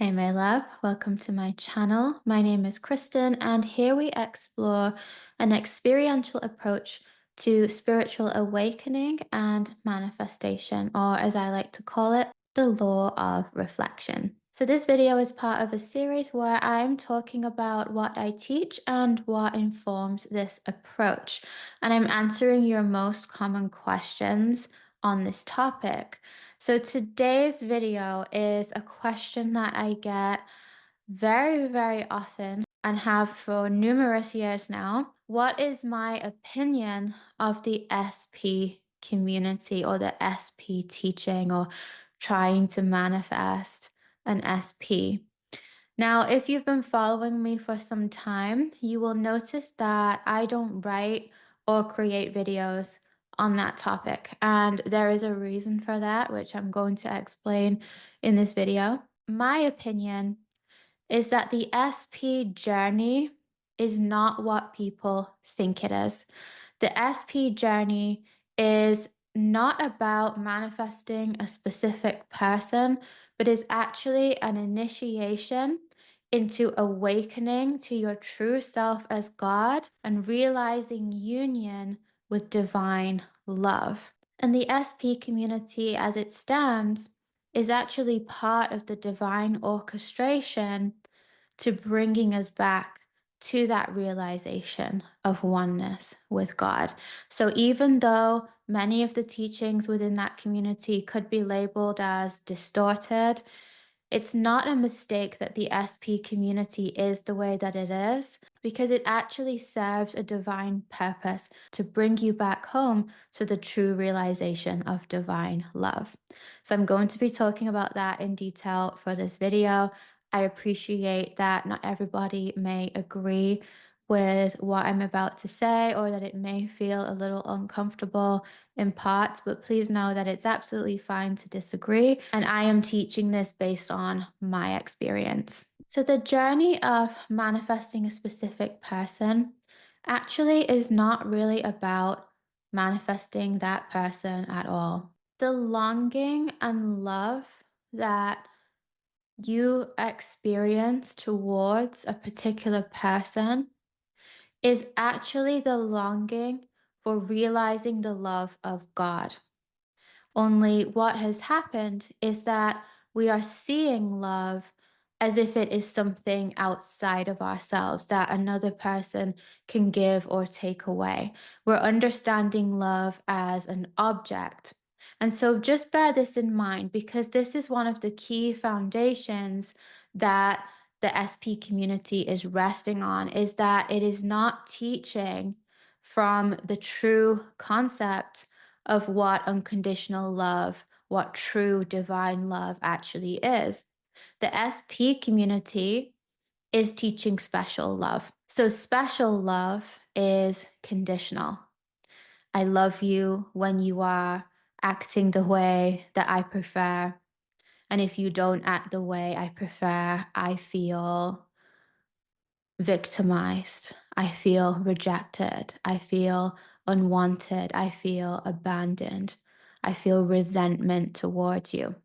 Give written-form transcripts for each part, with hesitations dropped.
Hey, my love, welcome to my channel. My name is Kristen, and here we explore an experiential approach to spiritual awakening and manifestation, or as I like to call it, the law of reflection. So, this video is part of a series where I'm talking about what I teach and what informs this approach. And I'm answering your most common questions on this topic. So today's video is a question that I get very, very often and have for numerous years now. What is my opinion of the SP community or the SP teaching or trying to manifest an SP? Now, if you've been following me for some time, you will notice that I don't write or create videos on that topic. And there is a reason for that, which I'm going to explain in this video. My opinion is that the SP journey is not what people think it is. The SP journey is not about manifesting a specific person, but is actually an initiation into awakening to your true self as God and realizing union with divine love. And the SP community, as it stands, is actually part of the divine orchestration to bringing us back to that realization of oneness with God. So, even though many of the teachings within that community could be labeled as distorted, it's not a mistake that the SP community is the way that it is, because it actually serves a divine purpose to bring you back home to the true realization of divine love. So I'm going to be talking about that in detail for this video. I appreciate that not everybody may agree with what I'm about to say, or that it may feel a little uncomfortable in parts, but please know that it's absolutely fine to disagree. And I am teaching this based on my experience. So, the journey of manifesting a specific person actually is not really about manifesting that person at all. The longing and love that you experience towards a particular person is actually the longing for realizing the love of God. Only what has happened is that we are seeing love as if it is something outside of ourselves that another person can give or take away. We're understanding love as an object. And so just bear this in mind, because this is one of the key foundations that the SP community is resting on, is that it is not teaching from the true concept of what unconditional love, what true divine love actually is. The SP community is teaching special love. So, special love is conditional. I love you when you are acting the way that I prefer. And if you don't act the way I prefer, I feel victimized. I feel rejected. I feel unwanted. I feel abandoned. I feel resentment towards you.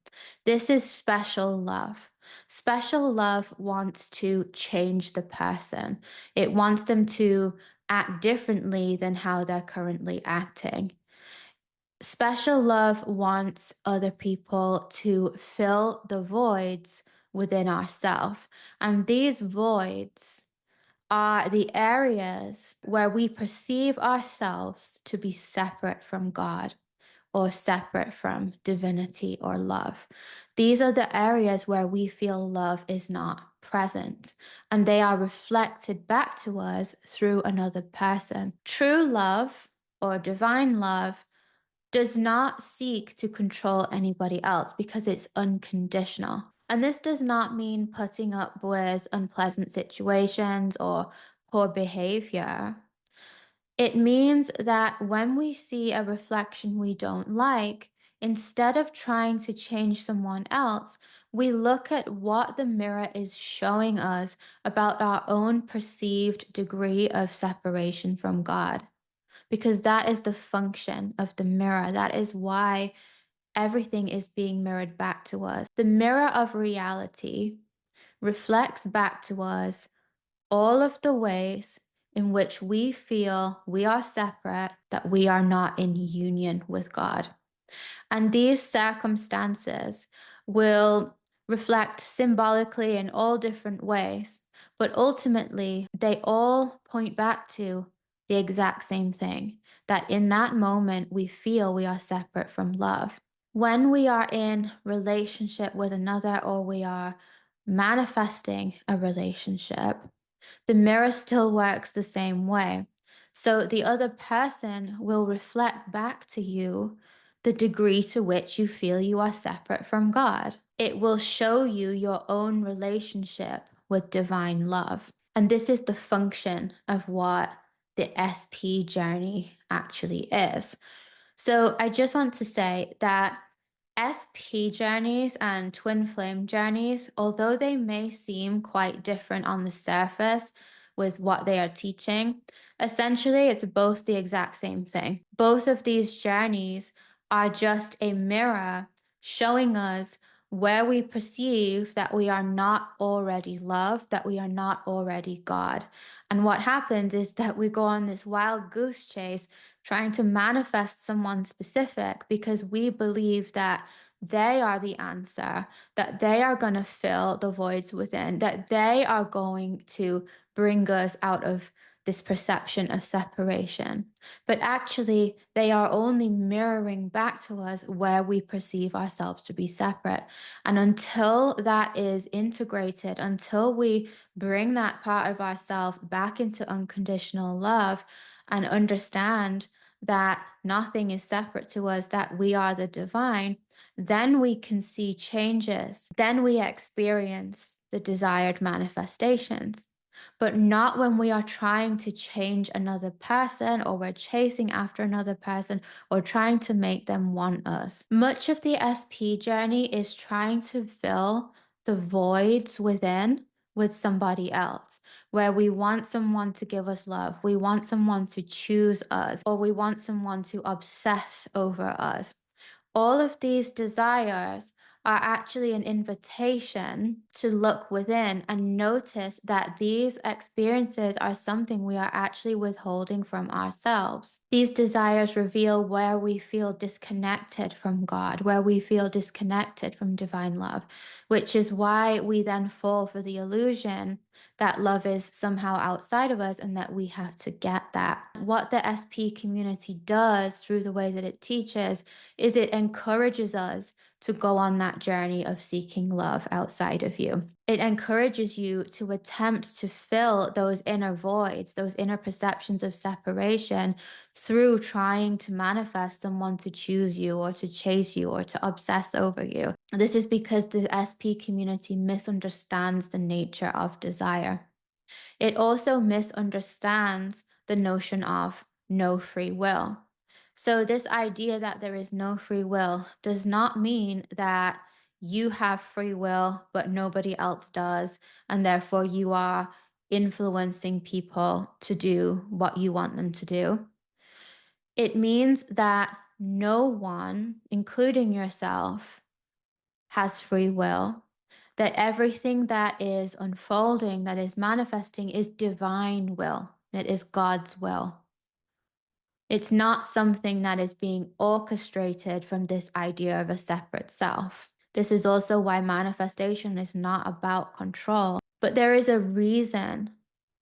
This is special love. Special love wants to change the person. It wants them to act differently than how they're currently acting. Special love wants other people to fill the voids within ourselves. And these voids are the areas where we perceive ourselves to be separate from God or separate from divinity or love. These are the areas where we feel love is not present, and they are reflected back to us through another person. True love or divine love does not seek to control anybody else because it's unconditional. And this does not mean putting up with unpleasant situations or poor behavior. It means that when we see a reflection we don't like, instead of trying to change someone else, we look at what the mirror is showing us about our own perceived degree of separation from God, because that is the function of the mirror. That is why everything is being mirrored back to us. The mirror of reality reflects back to us all of the ways in which we feel we are separate, that we are not in union with God. And these circumstances will reflect symbolically in all different ways, but ultimately they all point back to the exact same thing, that in that moment we feel we are separate from love. When we are in relationship with another, or we are manifesting a relationship, the mirror still works the same way. So the other person will reflect back to you the degree to which you feel you are separate from God. It will show you your own relationship with divine love. And this is the function of what the SP journey actually is. So I just want to say that SP journeys and twin flame journeys, although they may seem quite different on the surface with what they are teaching, essentially it's both the exact same thing. Both of these journeys are just a mirror showing us where we perceive that we are not already loved, that we are not already God. And what happens is that we go on this wild goose chase trying to manifest someone specific because we believe that they are the answer, that they are going to fill the voids within, that they are going to bring us out of this perception of separation. But actually, they are only mirroring back to us where we perceive ourselves to be separate. And until that is integrated, until we bring that part of ourselves back into unconditional love and understand that nothing is separate to us, that we are the divine, then we can see changes. Then we experience the desired manifestations. But not when we are trying to change another person, or we're chasing after another person, or trying to make them want us. Much of the SP journey is trying to fill the voids within with somebody else, where we want someone to give us love, we want someone to choose us, or we want someone to obsess over us. All of these desires are actually an invitation to look within and notice that these experiences are something we are actually withholding from ourselves. These desires reveal where we feel disconnected from God, where we feel disconnected from divine love, which is why we then fall for the illusion that love is somehow outside of us and that we have to get that. What the SP community does through the way that it teaches is it encourages us to go on that journey of seeking love outside of you. It encourages you to attempt to fill those inner voids, those inner perceptions of separation, through trying to manifest someone to choose you or to chase you or to obsess over you. This is because the SP community misunderstands the nature of desire. It also misunderstands the notion of no free will. So, this idea that there is no free will does not mean that you have free will, but nobody else does, and therefore you are influencing people to do what you want them to do. It means that no one, including yourself, has free will, that everything that is unfolding, that is manifesting, is divine will, it is God's will. It's not something that is being orchestrated from this idea of a separate self. This is also why manifestation is not about control. But there is a reason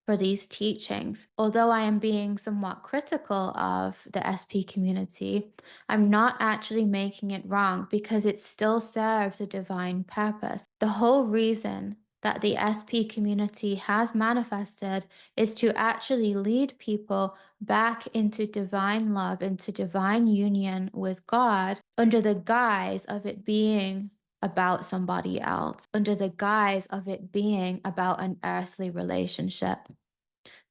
for these teachings. Although I am being somewhat critical of the SP community, I'm not actually making it wrong because it still serves a divine purpose. The whole reason that the SP community has manifested is to actually lead people back into divine love, into divine union with God, under the guise of it being about somebody else, under the guise of it being about an earthly relationship.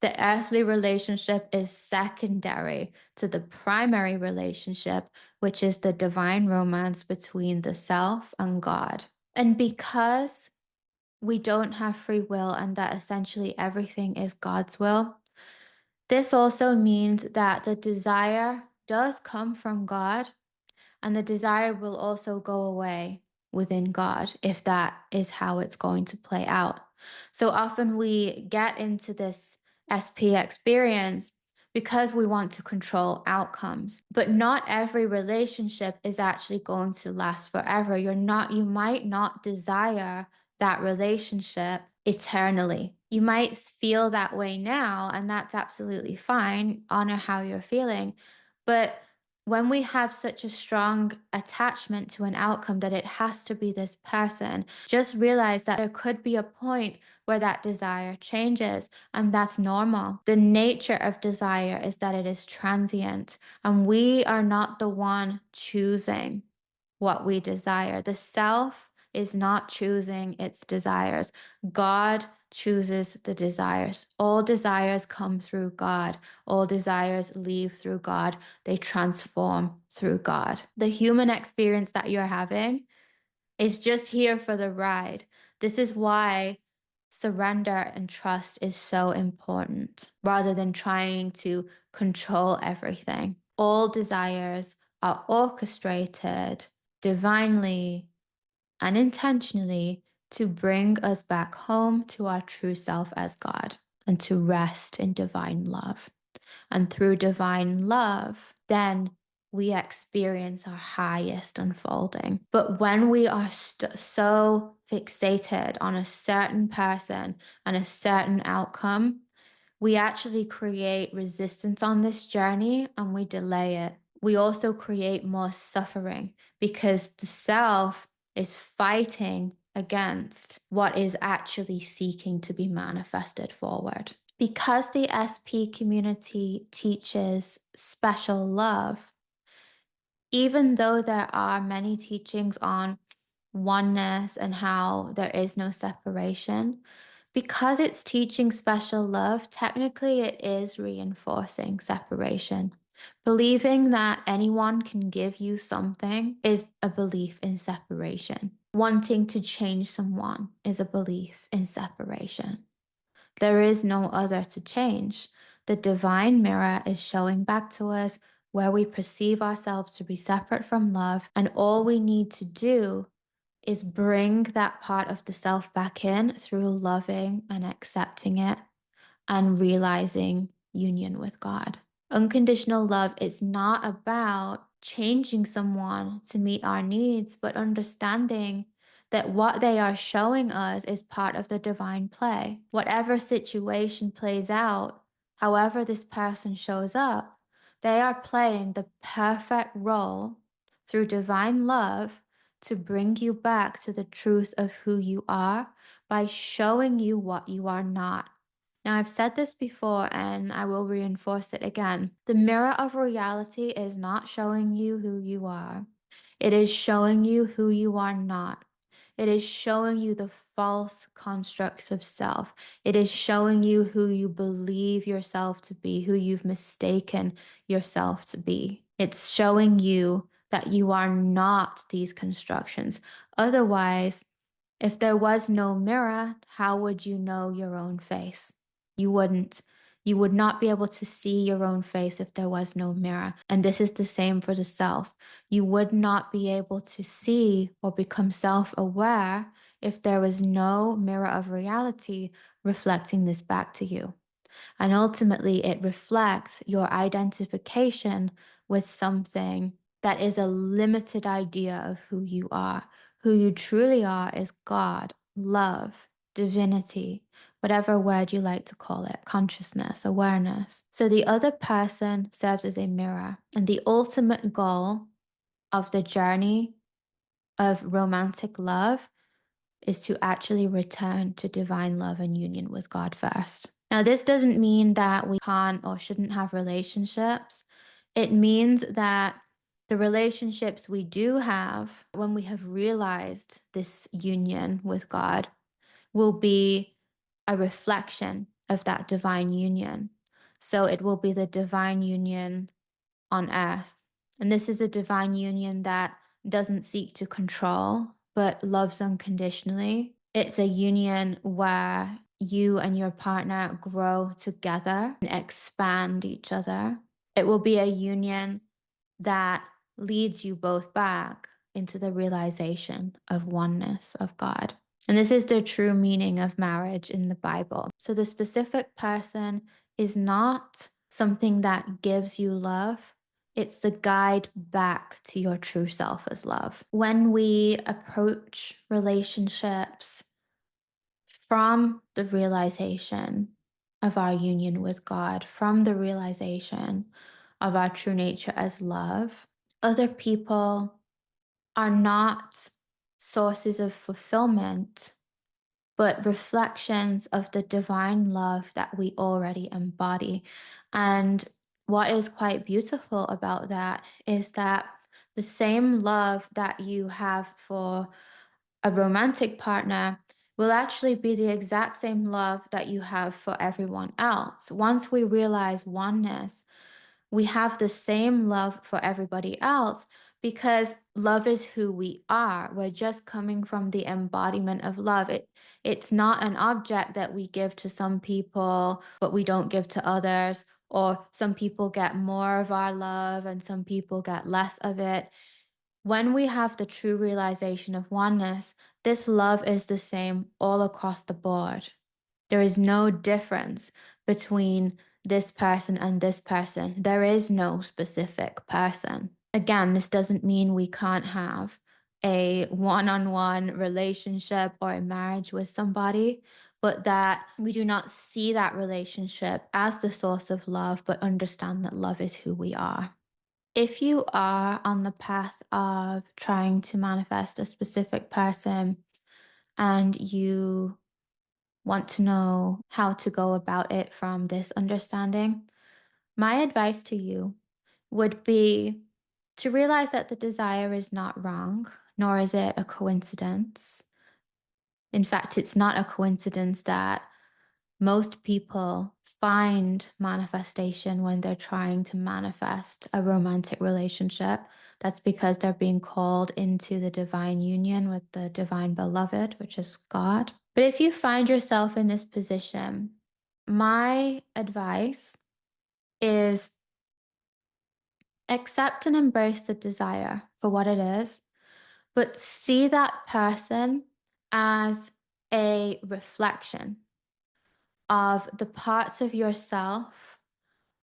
The earthly relationship is secondary to the primary relationship, which is the divine romance between the self and God. And because we don't have free will and that essentially everything is God's will, this also means that the desire does come from God, and the desire will also go away within God if that is how it's going to play out. So often we get into this SP experience because we want to control outcomes. But not every relationship is actually going to last forever. You might not desire that relationship eternally. You might feel that way now, and that's absolutely fine. Honor how you're feeling. But when we have such a strong attachment to an outcome that it has to be this person, just realize that there could be a point where that desire changes, and that's normal. The nature of desire is that it is transient, and we are not the one choosing what we desire. The self is not choosing its desires. God chooses the desires. All desires come through God. All desires leave through God. They transform through God. The human experience that you're having is just here for the ride. This is why surrender and trust is so important rather than trying to control everything. All desires are orchestrated divinely and intentionally to bring us back home to our true self as God and to rest in divine love. And through divine love, then we experience our highest unfolding. But when we are so fixated on a certain person and a certain outcome, we actually create resistance on this journey and we delay it. We also create more suffering because the self is fighting against what is actually seeking to be manifested forward. Because the SP community teaches special love, even though there are many teachings on oneness and how there is no separation, because it's teaching special love, technically it is reinforcing separation. Believing that anyone can give you something is a belief in separation. Wanting to change someone is a belief in separation. There is no other to change. The divine mirror is showing back to us where we perceive ourselves to be separate from love, and all we need to do is bring that part of the self back in through loving and accepting it and realizing union with God. Unconditional love is not about changing someone to meet our needs, but understanding that what they are showing us is part of the divine play. Whatever situation plays out, however this person shows up, they are playing the perfect role through divine love to bring you back to the truth of who you are by showing you what you are not. Now, I've said this before and I will reinforce it again. The mirror of reality is not showing you who you are, it is showing you who you are not. It is showing you the false constructs of self. It is showing you who you believe yourself to be, who you've mistaken yourself to be. It's showing you that you are not these constructions. Otherwise, if there was no mirror, how would you know your own face? You wouldn't. You would not be able to see your own face if there was no mirror. And this is the same for the self. You would not be able to see or become self-aware if there was no mirror of reality reflecting this back to you. And ultimately, it reflects your identification with something that is a limited idea of who you are. Who you truly are is God, love, divinity, whatever word you like to call it, consciousness, awareness. So the other person serves as a mirror. And the ultimate goal of the journey of romantic love is to actually return to divine love and union with God first. Now, this doesn't mean that we can't or shouldn't have relationships. It means that the relationships we do have, when we have realized this union with God, will be a reflection of that divine union. So it will be the divine union on earth. And this is a divine union that doesn't seek to control, but loves unconditionally. It's a union where you and your partner grow together and expand each other. It will be a union that leads you both back into the realization of oneness of God. And this is the true meaning of marriage in the Bible. So the specific person is not something that gives you love. It's the guide back to your true self as love. When we approach relationships from the realization of our union with God, from the realization of our true nature as love, other people are not sources of fulfillment, but reflections of the divine love that we already embody. And what is quite beautiful about that is that the same love that you have for a romantic partner will actually be the exact same love that you have for everyone else. Once we realize oneness, we have the same love for everybody else because love is who we are. We're just coming from the embodiment of love. It's not an object that we give to some people, but we don't give to others, or some people get more of our love and some people get less of it. When we have the true realization of oneness, this love is the same all across the board. There is no difference between this person and this person. There is no specific person. Again, this doesn't mean we can't have a one-on-one relationship or a marriage with somebody, but that we do not see that relationship as the source of love, but understand that love is who we are. If you are on the path of trying to manifest a specific person and you want to know how to go about it from this understanding, my advice to you would be to realize that the desire is not wrong, nor is it a coincidence. In fact, it's not a coincidence that most people find manifestation when they're trying to manifest a romantic relationship. That's because they're being called into the divine union with the divine beloved, which is God. But if you find yourself in this position, my advice is accept and embrace the desire for what it is, but see that person as a reflection of the parts of yourself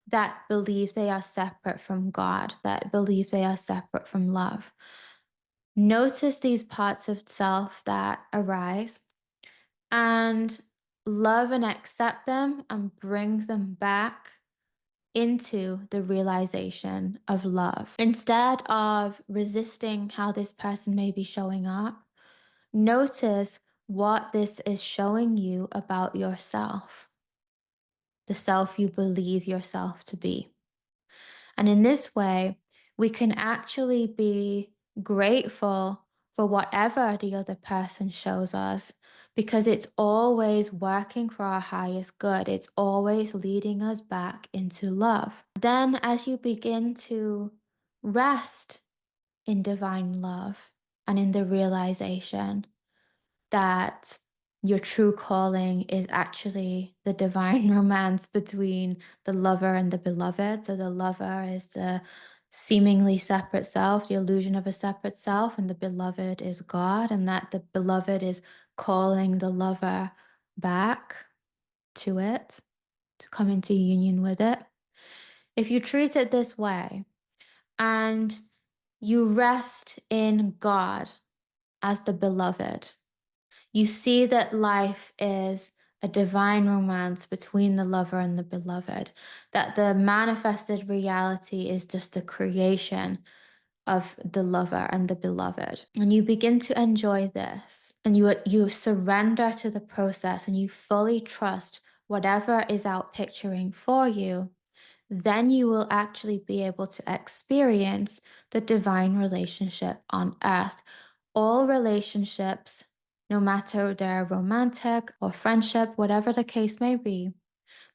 that believe they are separate from God, that believe they are separate from love. Notice these parts of self that arise and love and accept them and bring them back into the realization of love. Instead of resisting how this person may be showing up, notice what this is showing you about yourself, the self you believe yourself to be. And in this way, we can actually be grateful for whatever the other person shows us because it's always working for our highest good. It's always leading us back into love. Then, as you begin to rest in divine love and in the realization that your true calling is actually the divine romance between the lover and the beloved. So the lover is the seemingly separate self, the illusion of a separate self, and the beloved is God, and that the beloved is calling the lover back to it, to come into union with it. If you treat it this way and you rest in God as the beloved, you see that life is a divine romance between the lover and the beloved, that the manifested reality is just the creation of the lover and the beloved. And you begin to enjoy this, and you surrender to the process, and you fully trust whatever is out picturing for you. Then you will actually be able to experience the divine relationship on earth. All relationships, no matter they're romantic or friendship, whatever the case may be,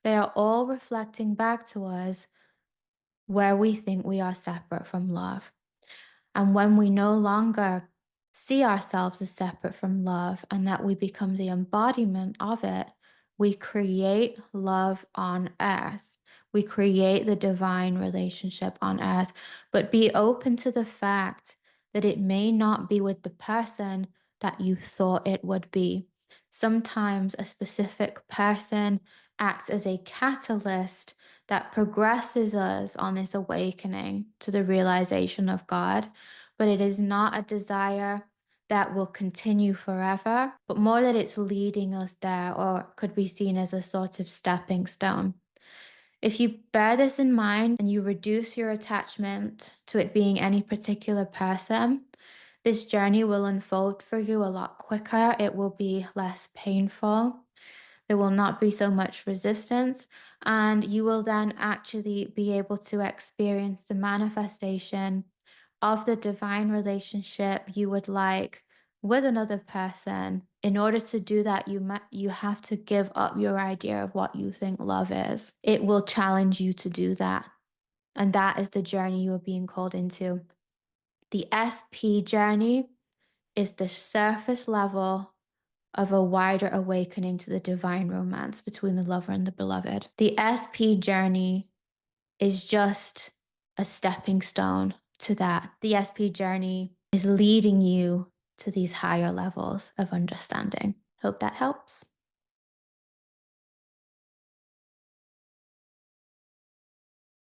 they are all reflecting back to us where we think we are separate from love. And when we no longer see ourselves as separate from love and that we become the embodiment of it, we create love on earth. We create the divine relationship on earth. But be open to the fact that it may not be with the person that you thought it would be. Sometimes a specific person acts as a catalyst that progresses us on this awakening to the realization of God, but it is not a desire that will continue forever, but more that it's leading us there or could be seen as a sort of stepping stone. If you bear this in mind and you reduce your attachment to it being any particular person, this journey will unfold for you a lot quicker. It will be less painful. There will not be so much resistance, and you will then actually be able to experience the manifestation of the divine relationship you would like with another person. In order to do that, you have to give up your idea of what you think love is. It will challenge you to do that. And that is the journey you are being called into. The SP journey is the surface level of a wider awakening to the divine romance between the lover and the beloved. The SP journey is just a stepping stone to that. The SP journey is leading you to these higher levels of understanding. Hope that helps.